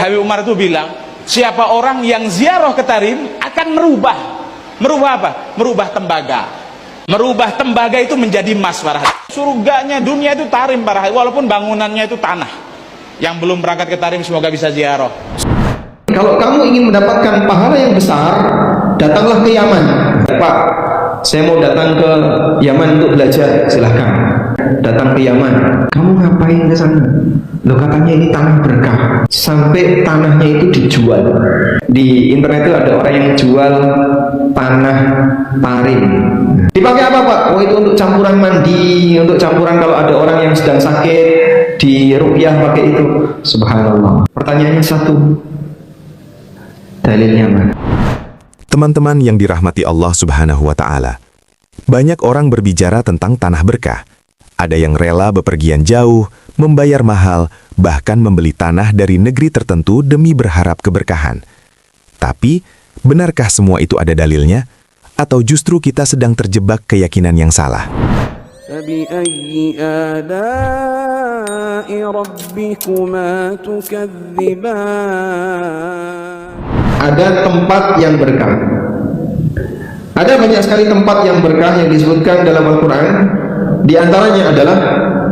Habib Umar itu bilang, siapa orang yang ziarah ke Tarim akan merubah apa? Merubah tembaga. Merubah tembaga itu menjadi emas, para hadirin. Surganya dunia itu Tarim, para hadirin, walaupun bangunannya itu tanah. Yang belum berangkat ke Tarim semoga bisa ziarah. Kalau kamu ingin mendapatkan pahala yang besar, datanglah ke Yaman. Pak, saya mau datang ke Yaman untuk belajar, silahkan datang ke Yaman. Kamu ngapain ke sana? Loh, katanya ini tanah berkah. Sampai tanahnya itu dijual. Di internet itu ada orang yang jual tanah Tarim. Dipakai apa, Pak? Oh, itu untuk campuran mandi, untuk campuran kalau ada orang yang sedang sakit, di ruqyah pakai itu. Subhanallah. Pertanyaannya satu, dalilnya mana? Teman-teman yang dirahmati Allah Subhanahu wa Ta'ala, banyak orang berbicara tentang tanah berkah. Ada yang rela bepergian jauh, membayar mahal, bahkan membeli tanah dari negeri tertentu demi berharap keberkahan. Tapi, benarkah semua itu ada dalilnya? Atau justru kita sedang terjebak keyakinan yang salah? فَبِأَيِّ آلَاءِ رَبِّكُمَا تُكَذِّبَانِ. Ada tempat yang berkah. Ada banyak sekali tempat yang berkah yang disebutkan dalam Al-Quran. Di antaranya adalah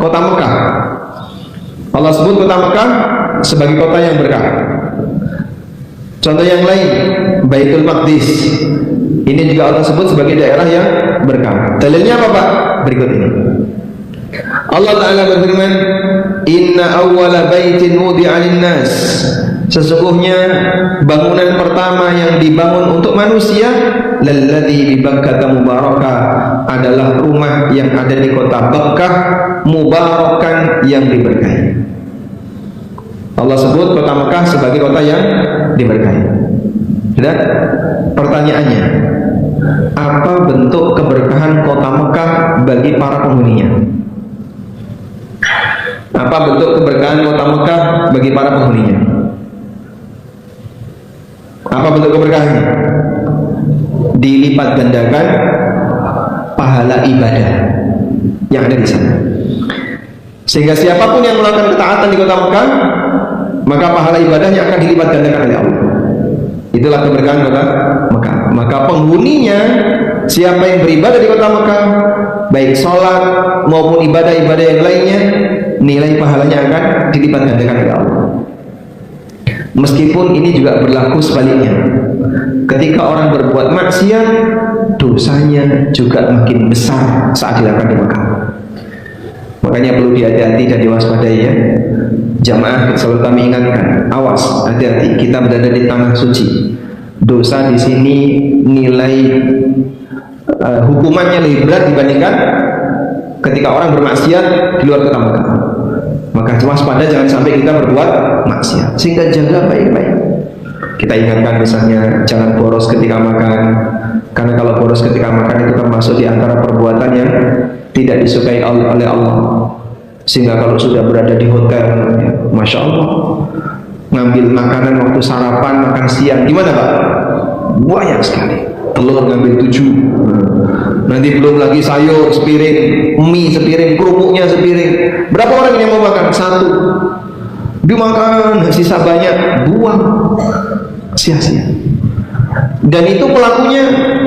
kota Mekah. Allah sebut kota Mekah sebagai kota yang berkah. Contoh yang lain, Baitul Maqdis. Ini juga Allah sebut sebagai daerah yang berkah. Dalilnya apa, Pak? Berikut ini. Allah Ta'ala berfirman, Inna awwala baitin wudi'a linnas. Sesungguhnya bangunan pertama yang dibangun untuk manusia, lalladzi bi Bakkah mubarakah, adalah rumah yang ada di kota Bakkah, mubarakan, yang diberkahi. Allah sebut kota Mekah sebagai kota yang diberkahi. Dan pertanyaannya, apa bentuk keberkahan kota Mekah bagi para penghuninya? Apa bentuk keberkahan kota Mekah bagi para penghuninya? Apa bentuk keberkahannya? Dilipat gandakan pahala ibadah yang ada di sana. Sehingga siapapun yang melakukan ketaatan di kota Mekah, maka pahala ibadahnya akan dilipat gandakan oleh Allah. Itulah keberkahan kota Mekah. Maka penghuninya, siapa yang beribadah di kota Mekah, baik sholat maupun ibadah-ibadah yang lainnya, nilai pahalanya akan dilipat gandakan oleh Allah. Meskipun ini juga berlaku sebaliknya. Ketika orang berbuat maksiat, dosanya juga makin besar saat dilakukan di Mekah. Makanya perlu dihati-hati dan diwaspadai, ya. Jamaah selalu kami ingatkan, awas, hati-hati, kita berada di tanah suci. Dosa di sini nilai hukumannya lebih berat dibandingkan ketika orang bermaksiat di luar kota Mekah. Maka waspada, jangan sampai kita berbuat maksiat. Sehingga jaga baik-baik. Kita ingatkan misalnya jangan boros ketika makan, karena kalau boros ketika makan itu termasuk di antara perbuatan yang tidak disukai oleh Allah. Sehingga kalau sudah berada di hotel, ya, Masya Allah, ngambil makanan waktu sarapan, makan siang, gimana, Pak? Banyak sekali. Telur ngambil 7, nanti belum lagi sayur sepiring, mie sepiring, kerupuknya sepiring. Berapa orang yang mau makan? 1. Dimakan, sisa banyak, buang, sia-sia. Dan itu pelakunya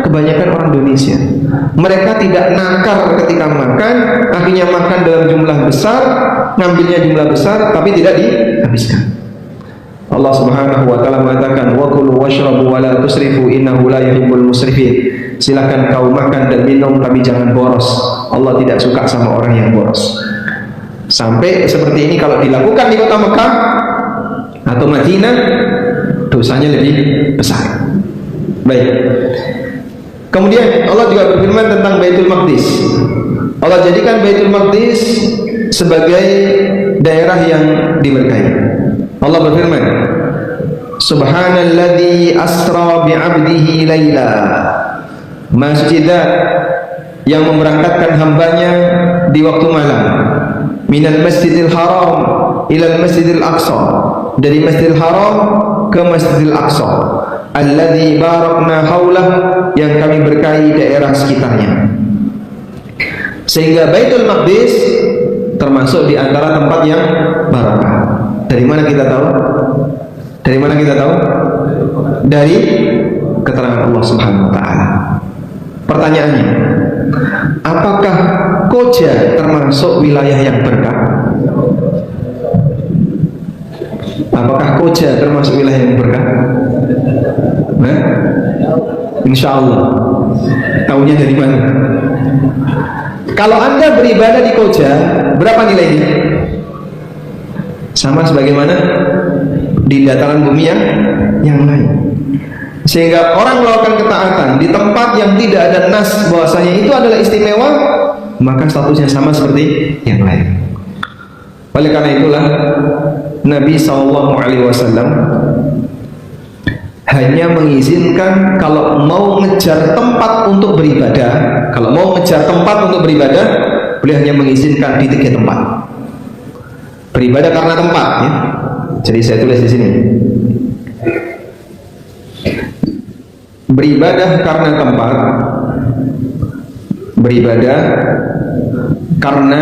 kebanyakan orang Indonesia. Mereka tidak nakar ketika makan, akhirnya makan dalam jumlah besar, ngambilnya jumlah besar, tapi tidak dihabiskan. Allah Subhanahu wa Ta'ala mengatakan, wa kulu washrabu wa la tusrifu innahu la yuhibbul musrifin. Silakan kau makan dan minum, tapi jangan boros. Allah tidak suka sama orang yang boros. Sampai seperti ini kalau dilakukan di kota Mekah atau Madinah, dosanya lebih besar. Baik. Kemudian Allah juga berfirman tentang Baitul Maqdis. Allah jadikan Baitul Maqdis sebagai daerah yang diberkahi. Allah berfirman, Subhanalladzi asra bi'abdihi laila. Masjid yang memberangkatkan hambanya di waktu malam, minal masjidil haram ilal masjidil aqsa, dari masjidil haram ke masjidil aqsa, alladzi barakna haulah, yang kami berkahi daerah sekitarnya. Sehingga Baitul Maqdis termasuk di antara tempat yang barakah. Dari mana kita tahu? Dari mana kita tahu? Dari keterangan Allah Subhanahu wa taala. Pertanyaannya, apakah Koja termasuk wilayah yang berkah? Apakah Koja termasuk wilayah yang berkah? Nah, insya Allah. Tahunya dari mana? Kalau Anda beribadah di Koja, berapa nilainya? Sama sebagaimana di dataran bumi yang lain. Sehingga orang melakukan ketaatan di tempat yang tidak ada nas bahwasanya itu adalah istimewa, maka statusnya sama seperti yang lain. Oleh karena itulah Nabi SAW hanya mengizinkan kalau mau ngejar tempat untuk beribadah. Kalau mau ngejar tempat untuk beribadah, beliau hanya mengizinkan di 3 tempat. Beribadah karena tempat, ya. Jadi saya tulis di sini. Beribadah karena tempat, beribadah karena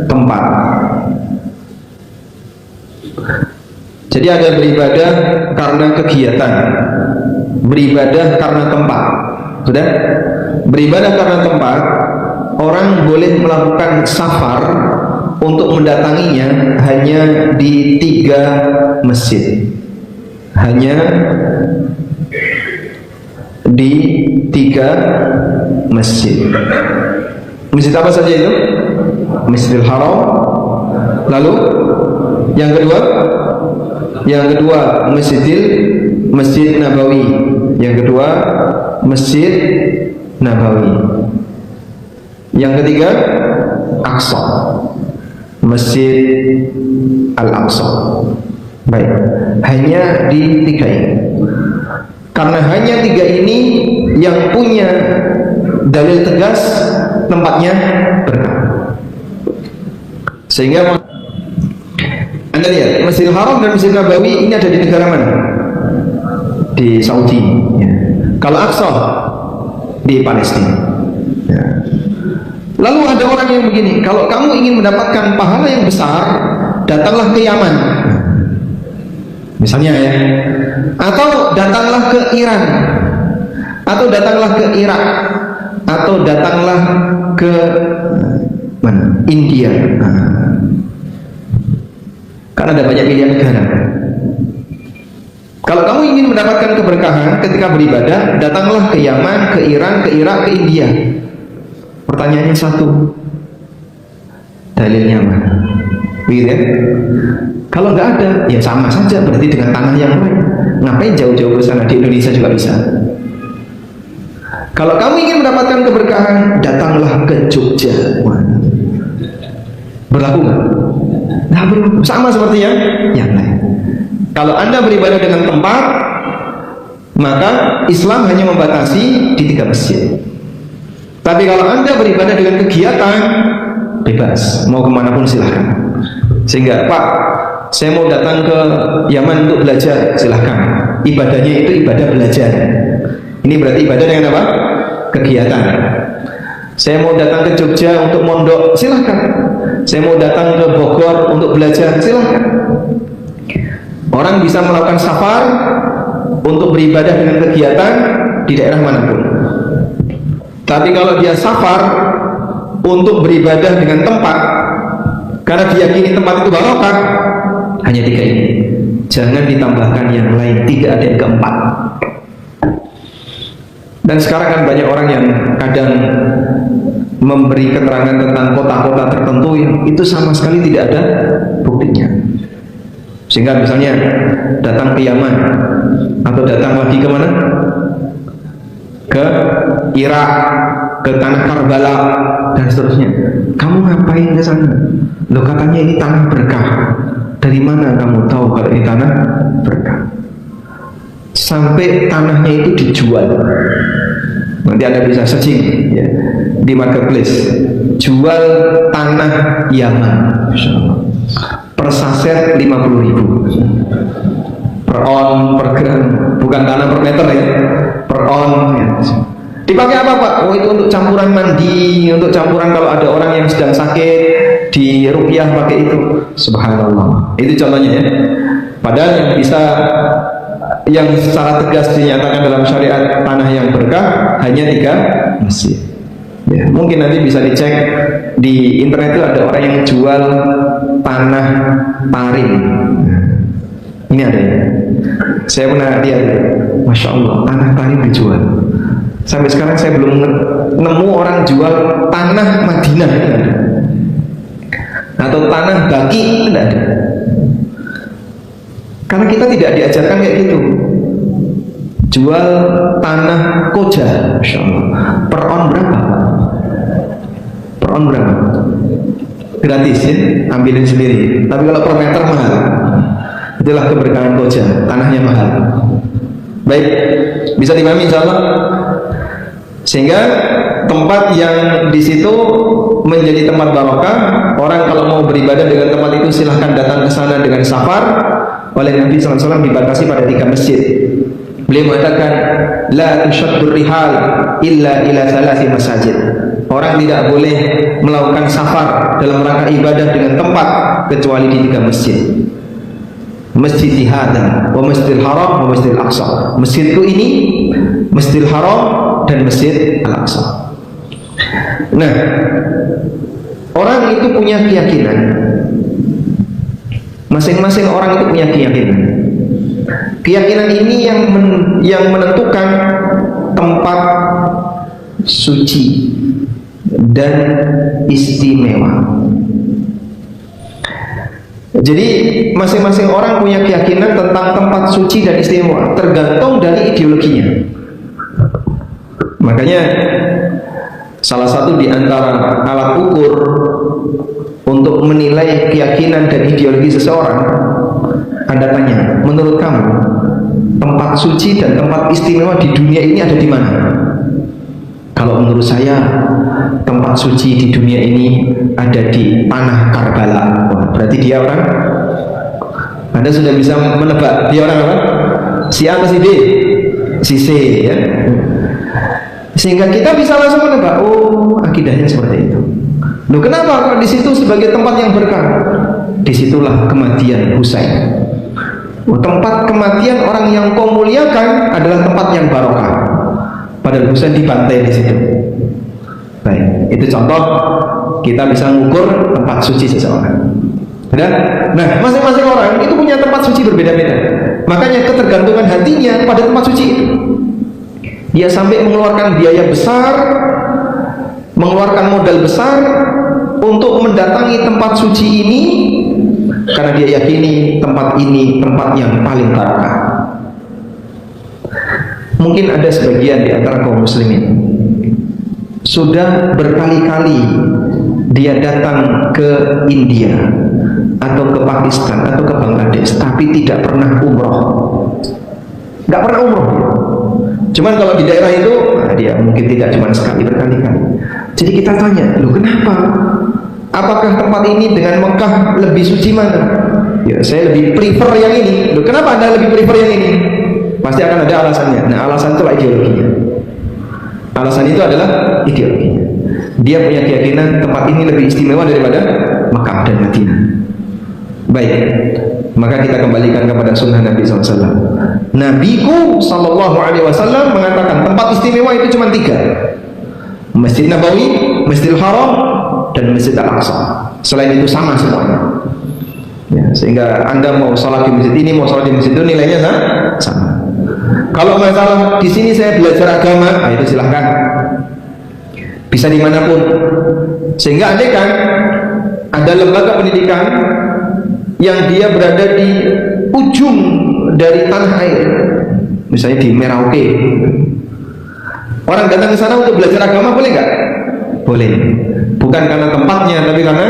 tempat. Jadi ada beribadah karena kegiatan, beribadah karena tempat. Sudah? Beribadah karena tempat, orang boleh melakukan safar untuk mendatanginya hanya di 3 masjid. Hanya di 3 masjid. Masjid apa saja itu? Masjidil Haram. Lalu yang kedua Masjid Nabawi. Yang kedua Masjid Nabawi. Yang ketiga Aqsa, Masjid Al-Aqsa. Baik, hanya di 3 ini. Karena hanya 3 ini yang punya dalil tegas tempatnya berkah. Sehingga Anda lihat Masjidil Haram dan Masjid Nabawi ini ada di negara mana? Di Saudi, ya. Kalau Aqsa di Palestina, ya. Lalu ada orang yang begini, kalau kamu ingin mendapatkan pahala yang besar, datanglah ke Yaman misalnya, ya. Atau datanglah ke Iran, atau datanglah ke Irak, atau datanglah ke mana? India. Karena ada banyak pilihan negara. Kalau kamu ingin mendapatkan keberkahan ketika beribadah, datanglah ke Yaman, ke Iran, ke Irak, ke India. Pertanyaannya satu, dalilnya mana? Begitu, ya? Kalau nggak ada, ya sama saja berarti dengan tanah yang lain. Ngapain jauh-jauh ke sana? Di Indonesia juga bisa. Kalau kamu ingin mendapatkan keberkahan, datanglah ke Jogja. Berlaku nggak? Nggak berlaku. Sama seperti yang lain. Kalau Anda beribadah dengan tempat, maka Islam hanya membatasi di 3 masjid. Tapi kalau Anda beribadah dengan kegiatan, bebas, mau kemanapun silahkan. Sehingga, Pak, saya mau datang ke Yaman untuk belajar, silahkan. Ibadahnya itu ibadah belajar. Ini berarti ibadah dengan apa? Kegiatan. Saya mau datang ke Jogja untuk mondok, silahkan. Saya mau datang ke Bogor untuk belajar, silahkan. Orang bisa melakukan safar untuk beribadah dengan kegiatan di daerah manapun. Tapi kalau dia safar untuk beribadah dengan tempat, karena diyakini tempat itu barokah, hanya 3 ini. Jangan ditambahkan yang lain, tidak ada yang keempat. Dan sekarang kan banyak orang yang kadang memberi keterangan tentang kota-kota tertentu yang itu sama sekali tidak ada buktinya. Sehingga misalnya datang ke Yaman atau datang lagi ke mana? Ke Irak, ke tanah Karbala dan seterusnya. Kamu ngapain ke sana? Loh, katanya ini tanah berkah. Dari mana kamu tahu kalau ini tanah berkah? Sampai tanahnya itu dijual. Nanti Anda bisa searching, ya, di marketplace. Jual tanah Yaman, per saset 50.000 per on, per gram, bukan tanah per meter, ya, per on, ya. Dipakai apa, Pak? Oh, itu untuk campuran mandi, untuk campuran kalau ada orang yang sedang sakit, di rupiah pakai itu. Subhanallah. Itu contohnya, ya. Padahal yang secara tegas dinyatakan dalam syariat tanah yang berkah hanya 3 masjid. Ya, mungkin nanti bisa dicek di internet itu ada orang yang jual tanah tarim. Ini ada ya. Saya pernah lihat, Masya Allah, tanah tarim dijual. Sampai sekarang saya belum nemu orang jual tanah Madinah, tidak ada. Atau tanah Baki, tidak ada. Karena kita tidak diajarkan kayak gitu. Jual tanah koja, Masya Allah. Per on berapa? Per on berapa? Gratis ya, ambilin sendiri. Tapi kalau per meter mahal. Itulah keberkahan koja, tanahnya mahal. Baik, bisa dipahami insya Allah. Sehingga tempat yang di situ menjadi tempat barokah. Orang kalau mau beribadah dengan tempat itu silahkan datang ke sana dengan safar. Oleh Nabi SAW dibatasi pada 3 masjid. Beliau mengatakan, la tushaddur rihal illa ila 3 masajid. Orang tidak boleh melakukan safar dalam rangka ibadah dengan tempat kecuali di 3 masjid. Masjid Hadza wa Masjidil Haram wa Masjidil Aqsa. Masjidku ini, Masjidil Haram dan Masjid Al-Aqsa. Nah, orang itu punya keyakinan. Masing-masing orang itu punya keyakinan. Keyakinan ini yang menentukan tempat suci dan istimewa. Jadi masing-masing orang punya keyakinan tentang tempat suci dan istimewa, tergantung dari ideologinya. Makanya salah satu di antara alat ukur untuk menilai keyakinan dan ideologi seseorang, Anda tanya, menurut kamu tempat suci dan tempat istimewa di dunia ini ada di mana? Kalau menurut saya tempat suci di dunia ini ada di tanah Karbala. Wah, berarti dia orang, Anda sudah bisa menebak dia orang apa? Si A atau si B? Si C ya. Sehingga kita bisa langsung menebak, oh akidahnya seperti itu. Loh, kenapa? Kalau di situ sebagai tempat yang berkah, disitulah kematian Husain. Oh, tempat kematian orang yang kau muliakan adalah tempat yang barokah. Padahal Husain dibantai di situ. Baik, itu contoh kita bisa mengukur tempat suci seseorang. Dan, nah, masing-masing orang itu punya tempat suci berbeda-beda. Makanya ketergantungan hatinya pada tempat suci itu. Dia sampai mengeluarkan biaya besar, mengeluarkan modal besar untuk mendatangi tempat suci ini karena dia yakini tempat ini tempat yang paling barokah. Mungkin ada sebagian di antara kaum muslimin sudah berkali-kali dia datang ke India atau ke Pakistan atau ke Bangladesh, tapi tidak pernah umroh. Nggak pernah umroh. Cuman kalau di daerah itu, nah dia mungkin tidak cuma sekali, berkali-kali. Jadi kita tanya, loh kenapa? Apakah tempat ini dengan Mekah lebih suci mana? Ya, saya lebih prefer yang ini. Loh kenapa Anda lebih prefer yang ini? Pasti akan ada alasannya. Nah, alasan itulah ideologinya. Alasan itu adalah ideologinya. Dia punya keyakinan tempat ini lebih istimewa daripada Mekah dan Madinah. Baik, maka kita kembalikan kepada sunnah Nabi SAW. Nabiku SAW mengatakan tempat istimewa itu cuma 3: Masjid Nabawi, Masjidil Haram, dan Masjid Al-Aqsa. Selain itu sama semuanya. Ya, sehingga Anda mau sholat di masjid ini, mau sholat di masjid itu nilainya sama. Kalau masalah di sini saya belajar agama, nah itu silahkan. Bisa dimanapun. Sehingga andai kan ada lembaga pendidikan yang dia berada di ujung dari tanah air, misalnya di Merauke, orang datang ke sana untuk belajar agama boleh nggak? Boleh. Bukan karena tempatnya, tapi karena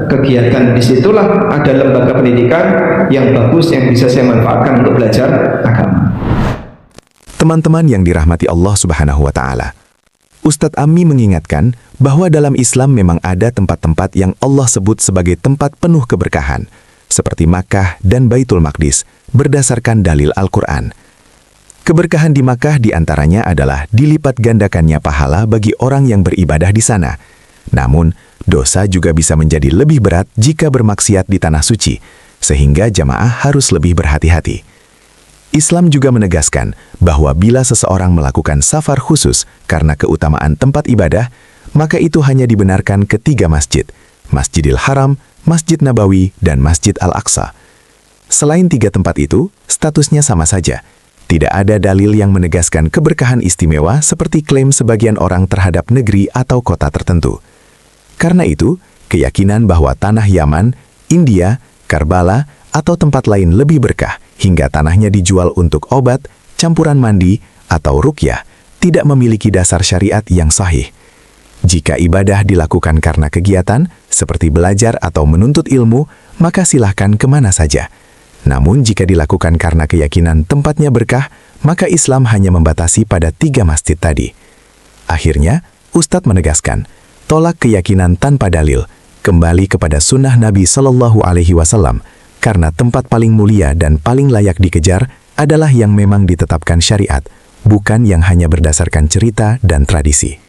kegiatan. Disitulah ada lembaga pendidikan yang bagus yang bisa saya manfaatkan untuk belajar agama. Teman-teman yang dirahmati Allah Subhanahu wa Ta'ala, Ustadz Ammi mengingatkan bahwa dalam Islam memang ada tempat-tempat yang Allah sebut sebagai tempat penuh keberkahan, seperti Makkah dan Baitul Maqdis, berdasarkan dalil Al-Quran. Keberkahan di Makkah diantaranya adalah dilipat gandakannya pahala bagi orang yang beribadah di sana. Namun, dosa juga bisa menjadi lebih berat jika bermaksiat di tanah suci, sehingga jamaah harus lebih berhati-hati. Islam juga menegaskan bahwa bila seseorang melakukan safar khusus karena keutamaan tempat ibadah, maka itu hanya dibenarkan ke 3 masjid, Masjidil Haram, Masjid Nabawi, dan Masjid Al-Aqsa. Selain 3 tempat itu, statusnya sama saja. Tidak ada dalil yang menegaskan keberkahan istimewa seperti klaim sebagian orang terhadap negeri atau kota tertentu. Karena itu, keyakinan bahwa tanah Yaman, India, Karbala, atau tempat lain lebih berkah hingga tanahnya dijual untuk obat, campuran mandi, atau ruqyah tidak memiliki dasar syariat yang sahih. Jika ibadah dilakukan karena kegiatan, seperti belajar atau menuntut ilmu, maka silahkan kemana saja. Namun jika dilakukan karena keyakinan tempatnya berkah, maka Islam hanya membatasi pada 3 masjid tadi. Akhirnya, Ustadz menegaskan, tolak keyakinan tanpa dalil, kembali kepada sunnah Nabi Shallallahu Alaihi Wasallam, karena tempat paling mulia dan paling layak dikejar adalah yang memang ditetapkan syariat, bukan yang hanya berdasarkan cerita dan tradisi.